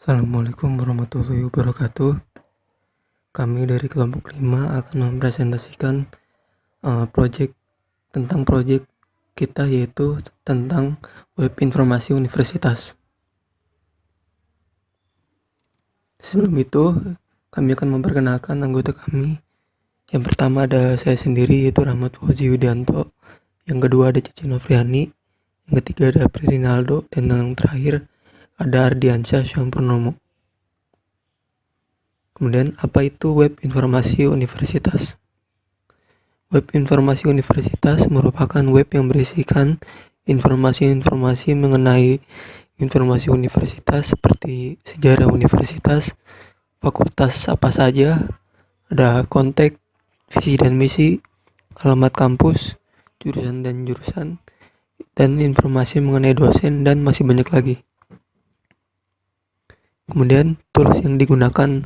Assalamualaikum warahmatullahi wabarakatuh. Kami dari kelompok 5 akan mempresentasikan proyek kita, yaitu tentang web informasi universitas. Sebelum itu, kami akan memperkenalkan anggota kami. Yang pertama ada saya sendiri, yaitu Rahmat Fauzi Widianto. Yang kedua ada Cici Novriani. Yang ketiga ada Apri Rinaldo. Dan yang terakhir ada Ardiansyah Syampurnomo. Kemudian, apa itu web informasi universitas? Web informasi universitas merupakan web yang berisikan informasi-informasi mengenai informasi universitas seperti sejarah universitas, fakultas apa saja, ada kontak, visi dan misi, alamat kampus, jurusan, dan informasi mengenai dosen, dan masih banyak lagi. Kemudian tools yang digunakan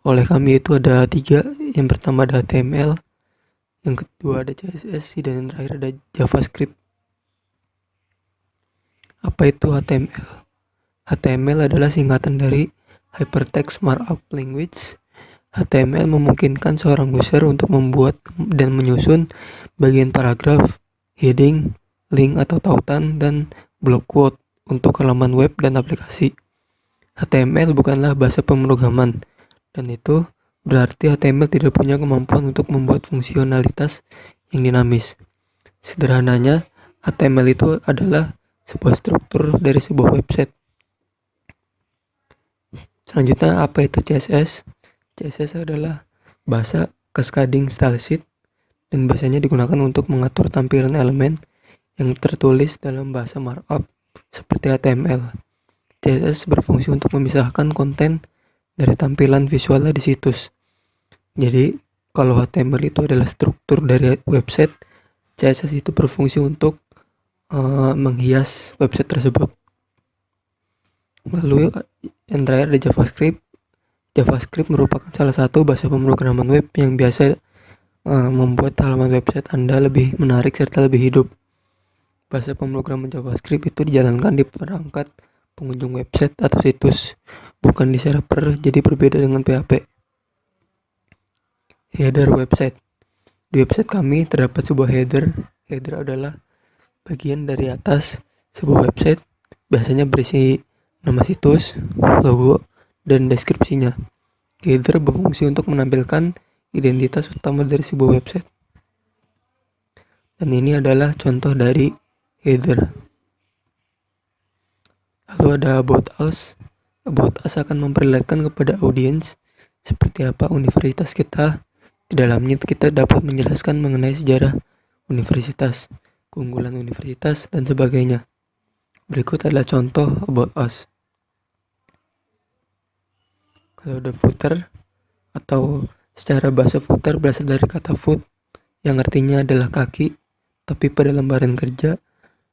oleh kami itu ada 3. Yang pertama ada HTML, yang kedua ada CSS, dan yang terakhir ada JavaScript. Apa itu HTML? HTML adalah singkatan dari Hypertext Markup Language. HTML memungkinkan seorang user untuk membuat dan menyusun bagian paragraf, heading, link atau tautan, dan block quote untuk halaman web dan aplikasi. HTML bukanlah bahasa pemrograman, dan itu berarti HTML tidak punya kemampuan untuk membuat fungsionalitas yang dinamis. Sederhananya, HTML itu adalah sebuah struktur dari sebuah website. Selanjutnya, apa itu CSS? CSS adalah bahasa Cascading Style Sheet dan biasanya digunakan untuk mengatur tampilan elemen yang tertulis dalam bahasa markup seperti HTML. CSS berfungsi untuk memisahkan konten dari tampilan visualnya di situs. Jadi, kalau HTML itu adalah struktur dari website, CSS itu berfungsi untuk menghias website tersebut. Lalu yang terakhir ada JavaScript. JavaScript merupakan salah satu bahasa pemrograman web yang biasa membuat halaman website Anda lebih menarik serta lebih hidup. Bahasa pemrograman JavaScript itu dijalankan di perangkat pengunjung website atau situs, bukan di server, jadi berbeda dengan PHP. Header website. Di website kami terdapat sebuah header. Header adalah bagian dari atas sebuah website, biasanya berisi nama situs, logo, dan deskripsinya. Header berfungsi untuk menampilkan identitas utama dari sebuah website. Dan ini adalah contoh dari header. Lalu ada About Us. About Us akan memperlihatkan kepada audiens seperti apa universitas kita. Di dalamnya kita dapat menjelaskan mengenai sejarah universitas, keunggulan universitas, dan sebagainya. Berikut adalah contoh About Us. Kalau ada footer, atau secara bahasa footer berasal dari kata foot yang artinya adalah kaki, tapi pada lembaran kerja,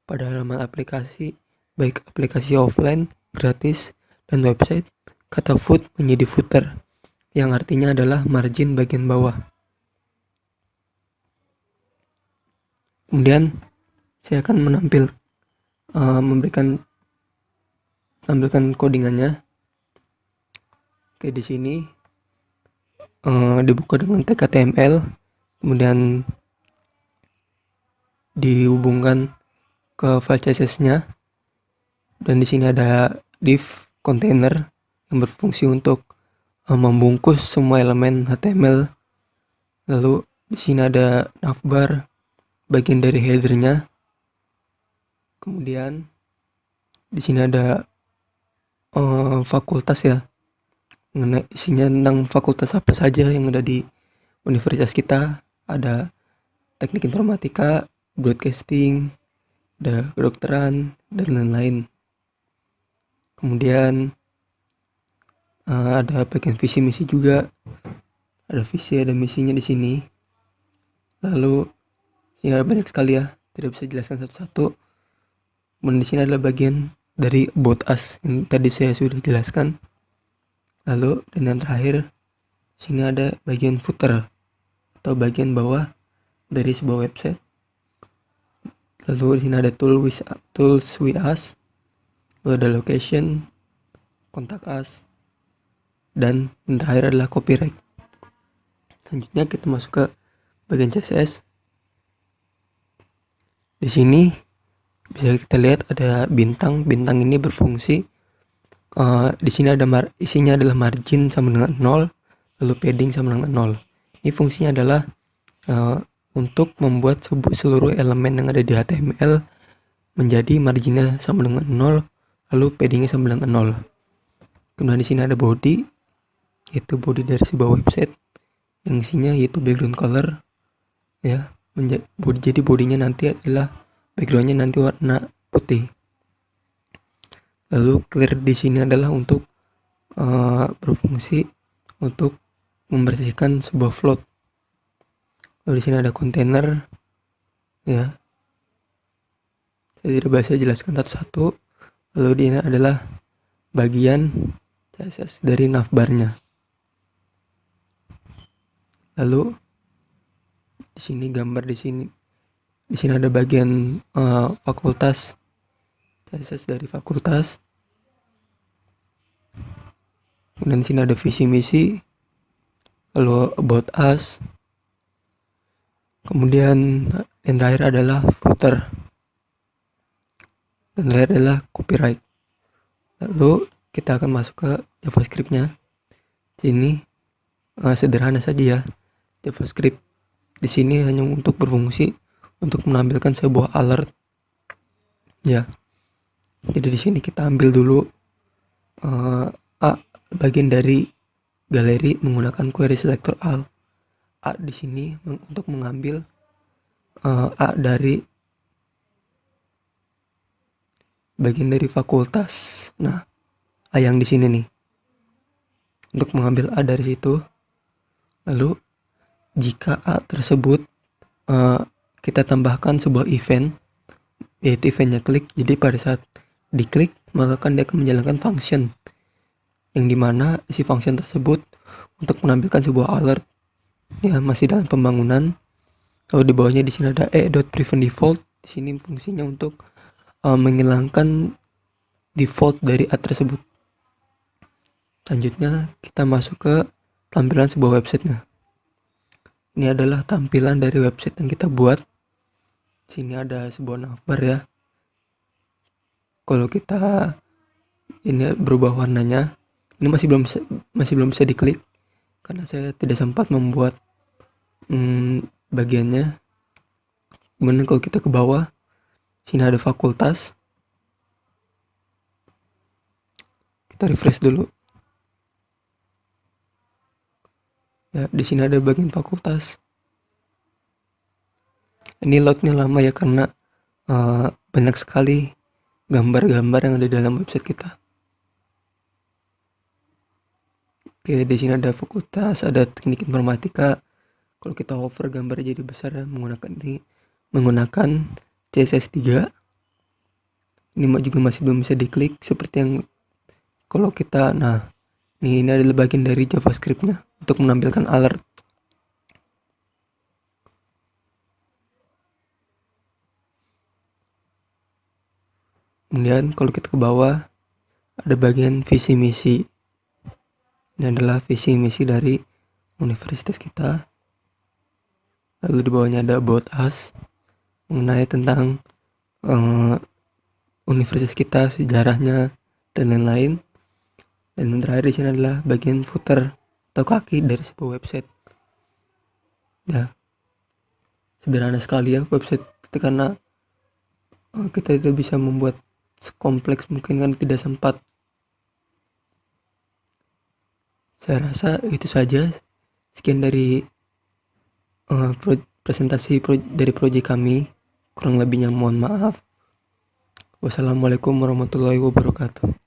pada halaman aplikasi, baik aplikasi offline, gratis, dan website, kata foot menjadi footer yang artinya adalah margin bagian bawah. Kemudian saya akan tampilkan codingannya. Oke, di sini dibuka dengan tag HTML, kemudian dihubungkan ke file CSS-nya, dan di sini ada div container yang berfungsi untuk membungkus semua elemen HTML. Lalu di sini ada navbar, bagian dari headernya. Kemudian di sini ada fakultas ya, isinya tentang fakultas apa saja yang ada di universitas kita. Ada teknik informatika, broadcasting, ada kedokteran, dan lain-lain. Kemudian ada bagian visi misi juga, ada visi, ada misinya di sini. Lalu sini ada banyak sekali ya, tidak bisa jelaskan satu-satu. Dan di sini adalah bagian dari About Us yang tadi saya sudah jelaskan. Lalu dan yang terakhir, sini ada bagian footer atau bagian bawah dari sebuah website. Lalu di sini ada tools with us, lalu ada location, kontak us, dan yang terakhir adalah copyright. Selanjutnya kita masuk ke bagian CSS. Di sini bisa kita lihat ada bintang. Bintang ini berfungsi di sini ada isinya adalah margin sama dengan 0, lalu padding sama dengan 0. Ini fungsinya adalah untuk membuat seluruh elemen yang ada di HTML menjadi marginnya sama dengan 0, lalu paddingnya sama dengan 0. Kemudian di sini ada body, yaitu body dari sebuah website yang isinya yaitu background color, ya. Jadi bodinya nanti adalah backgroundnya nanti warna putih. Lalu clear di sini adalah untuk berfungsi untuk membersihkan sebuah float. Lalu di sini ada container, ya. Saya tidak bisa jelaskan satu-satu. Lalu di sini adalah bagian CSS dari navbarnya. Lalu di sini gambar di sini. Di sini ada bagian fakultas, CSS dari fakultas. Kemudian di sini ada visi misi, lalu about us. Kemudian yang terakhir adalah footer. Dan terakhir adalah copyright. Lalu kita akan masuk ke JavaScript-nya. Sini sederhana saja ya. JavaScript di sini hanya untuk berfungsi untuk menampilkan sebuah alert, ya. Jadi di sini kita ambil dulu bagian dari galeri menggunakan query selector all. A di sini untuk mengambil A dari bagian dari fakultas. Nah, A yang di sini nih. Untuk mengambil A dari situ. Lalu jika A tersebut kita tambahkan sebuah event, yaitu eventnya klik. Jadi pada saat diklik maka dia akan menjalankan function, yang dimana si function tersebut untuk menampilkan sebuah alert, ya, masih dalam pembangunan. Lalu di bawahnya di sini ada e.prevent default. Di sini fungsinya untuk menghilangkan default dari A tersebut. Selanjutnya kita masuk ke tampilan sebuah website-nya. Ini adalah tampilan dari website yang kita buat. Sini ada sebuah navbar, ya. Kalau kita ini berubah warnanya, ini masih belum bisa diklik karena saya tidak sempat membuat bagiannya. Kemudian kalau kita ke bawah, sini ada fakultas. Kita refresh dulu. Ya, di sini ada bagian fakultas. Ini loadnya lama ya karena banyak sekali gambar-gambar yang ada dalam website kita. Oke, di sini ada fakultas, ada teknik informatika. Kalau kita hover gambarnya jadi besar ya, menggunakan CSS3. Ini juga masih belum bisa diklik seperti yang kalau kita, ini adalah bagian dari JavaScript-nya untuk menampilkan alert. Kemudian kalau kita ke bawah ada bagian visi misi. Ini adalah visi misi dari universitas kita. Lalu di bawahnya ada about us, mengenai tentang universitas kita, sejarahnya dan lain-lain. Dan yang terakhir di sini adalah bagian footer atau kaki dari sebuah website. Ya, sederhana sekali ya website itu karena kita itu bisa membuat sekompleks mungkin kan tidak sempat. Saya rasa itu saja. Sekian dari presentasi dari proyek kami. Kurang lebihnya mohon maaf. Wassalamualaikum warahmatullahi wabarakatuh.